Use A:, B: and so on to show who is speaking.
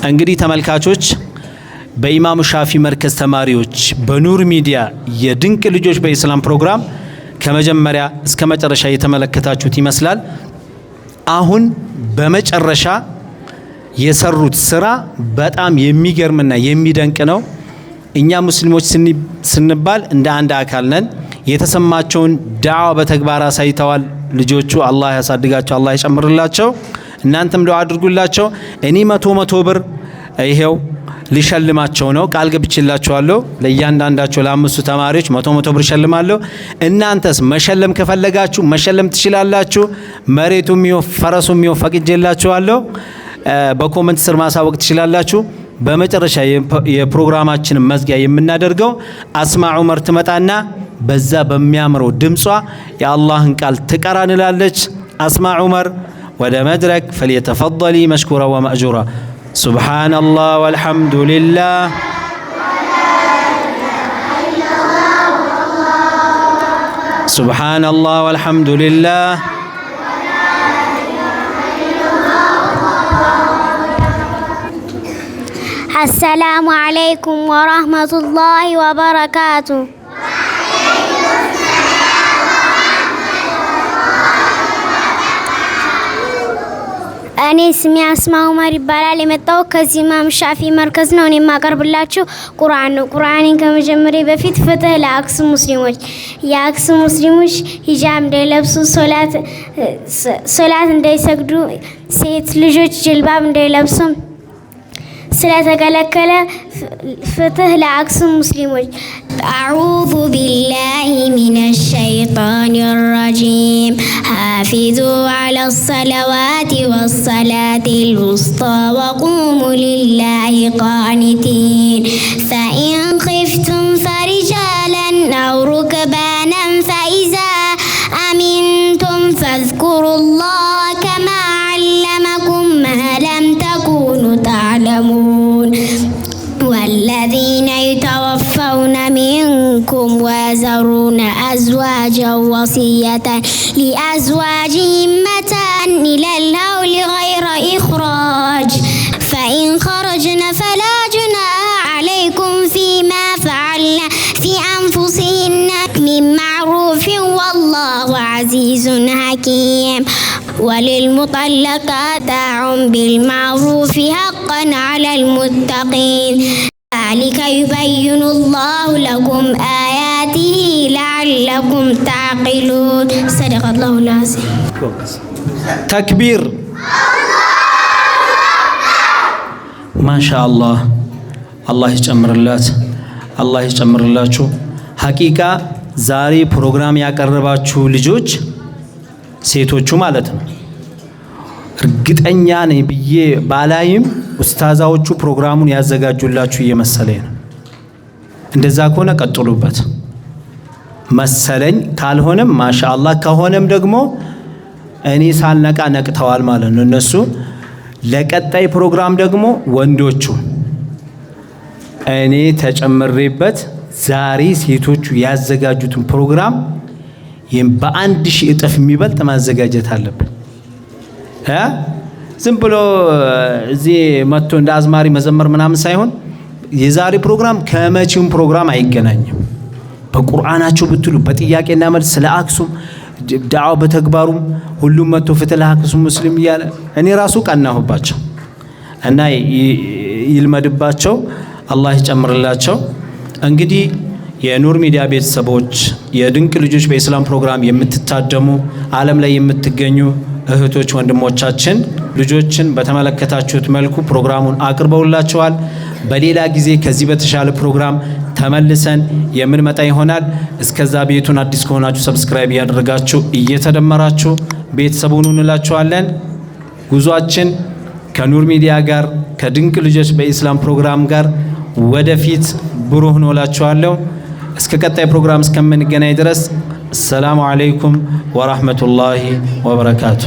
A: እንግዲህ ተመልካቾች በኢማሙ ሻፊ መርከዝ ተማሪዎች በኑር ሚዲያ የድንቅ ልጆች በኢስላም ፕሮግራም ከመጀመሪያ እስከ መጨረሻ የተመለከታችሁት ይመስላል። አሁን በመጨረሻ የሰሩት ስራ በጣም የሚገርምና የሚደንቅ ነው። እኛ ሙስሊሞች ስንባል እንደ አንድ አካል ነን። የተሰማቸውን ዳዋ በተግባር አሳይተዋል ልጆቹ። አላህ ያሳድጋቸው፣ አላህ ይጨምርላቸው። እናንተም ዱዓ አድርጉላቸው። እኔ መቶ ብር ይሄው ሊሸልማቸው ነው፣ ቃል ገብቼላችኋለሁ። ለእያንዳንዳቸው ለአምስቱ ተማሪዎች መቶ ብር ሸልማለሁ። እናንተስ መሸለም ከፈለጋችሁ መሸለም ትችላላችሁ። መሬቱም ይሁን ፈረሱም ይሁን ፈቅጄላችኋለሁ። በኮሜንት ስር ማሳወቅ ትችላላችሁ። በመጨረሻ የፕሮግራማችን መዝጊያ የምናደርገው አስማ ዑመር ትመጣና በዛ በሚያምረው ድምጿ የአላህን ቃል ትቀራ እንላለች። አስማ ዑመር ወደ መድረክ فليتفضلي مشكورا ومأجورا. سبحان الله والحمد لله سبحان الله والحمد لله
B: السلام عليكم ورحمة الله وبركاته. እኔ ስሜ አስማ ዑመር ይባላል። የመጣው ከዚህ ኢማም ሻፊ መርከዝ ነው። እኔ የማቀርብላችሁ ቁርአን ነው። ቁርአንን ከመጀመሪያ በፊት ፍትህ ለአክሱም ሙስሊሞች፣ የአክሱም ሙስሊሞች ሂጃብ እንዳይለብሱ፣ ሶላት እንዳይሰግዱ፣ ሴት ልጆች ጅልባብ እንዳይለብሱ ስለተከለከለ ፍትህ ለአክሱም ሙስሊሞች። አዑዙ ቢላሂ ሚነሽ ሸይጣኒር ረጂም ሐፊዙ ዐለ ሰለዋቲ ወሰላቲል ውስጣ ወቁሙ ሊላሂ ቃኒቲን ፈኢን ኺፍቱም ፈሪጃለን አው ሩክባናን ፈኢዛ አሚንቱም ፈዝኩሩላህ ከማ ዐለመኩም ማ ለም ተኩኑ ተዕለሙን والذين يتوفون منكم ويذرون أزواجا وصية لأزواجهم متاعا إلى الهول غير إخراج فإن خرجن فلا جناح عليكم فيما فعلن في أنفسهن من معروف والله عزيز حكيم وللمطلقات متاع بالمعروف حقا على المتقين ذلك يبين الله لكم آياته لعلكم تعقلون. صدق الله العظيم.
A: تكبير. ما شاء الله. الله يጨምርላት፣ الله ይጨምርላችሁ። ሐቂቃ ዛሬ ፕሮግራም ያቀረባችሁ ልጆች ሴቶቹ ማለት ነው እርግጠኛ ነኝ ብዬ ባላይም ኡስታዛዎቹ ፕሮግራሙን ያዘጋጁላችሁ እየመሰለኝ ነው። እንደዛ ከሆነ ቀጥሉበት መሰለኝ። ካልሆነም ማሻአላህ፣ ከሆነም ደግሞ እኔ ሳልነቃ ነቅተዋል ማለት ነው እነሱ። ለቀጣይ ፕሮግራም ደግሞ ወንዶቹ እኔ ተጨምሬበት ዛሬ ሴቶቹ ያዘጋጁትን ፕሮግራም በአንድ ሺህ እጥፍ የሚበልጥ ማዘጋጀት አለብን። ዝም ብሎ እዚህ መጥቶ እንደ አዝማሪ መዘመር ምናምን ሳይሆን የዛሬ ፕሮግራም ከመቼውም ፕሮግራም አይገናኝም። በቁርአናቸው ብትሉ በጥያቄና መልስ ስለ አክሱም ዳዓው በተግባሩም ሁሉም መጥቶ ፍትህ ለአክሱም ሙስሊም እያለ እኔ ራሱ ቀናሁባቸው እና ይልመድባቸው፣ አላህ ይጨምርላቸው። እንግዲህ የኑር ሚዲያ ቤተሰቦች የድንቅ ልጆች በኢስላም ፕሮግራም የምትታደሙ ዓለም ላይ የምትገኙ እህቶች ወንድሞቻችን ልጆችን በተመለከታችሁት መልኩ ፕሮግራሙን አቅርበውላችኋል። በሌላ ጊዜ ከዚህ በተሻለ ፕሮግራም ተመልሰን የምንመጣ ይሆናል። እስከዛ ቤቱን አዲስ ከሆናችሁ ሰብስክራይብ ያደርጋችሁ እየተደመራችሁ ቤተሰቡን እንላችኋለን። ጉዟችን ከኑር ሚዲያ ጋር ከድንቅ ልጆች በኢስላም ፕሮግራም ጋር ወደፊት ብሩህ ነው እላችኋለሁ። እስከ ቀጣይ ፕሮግራም እስከምንገናኝ ድረስ ሰላም አለይኩም ወራህመቱላሂ ወበረካቱ።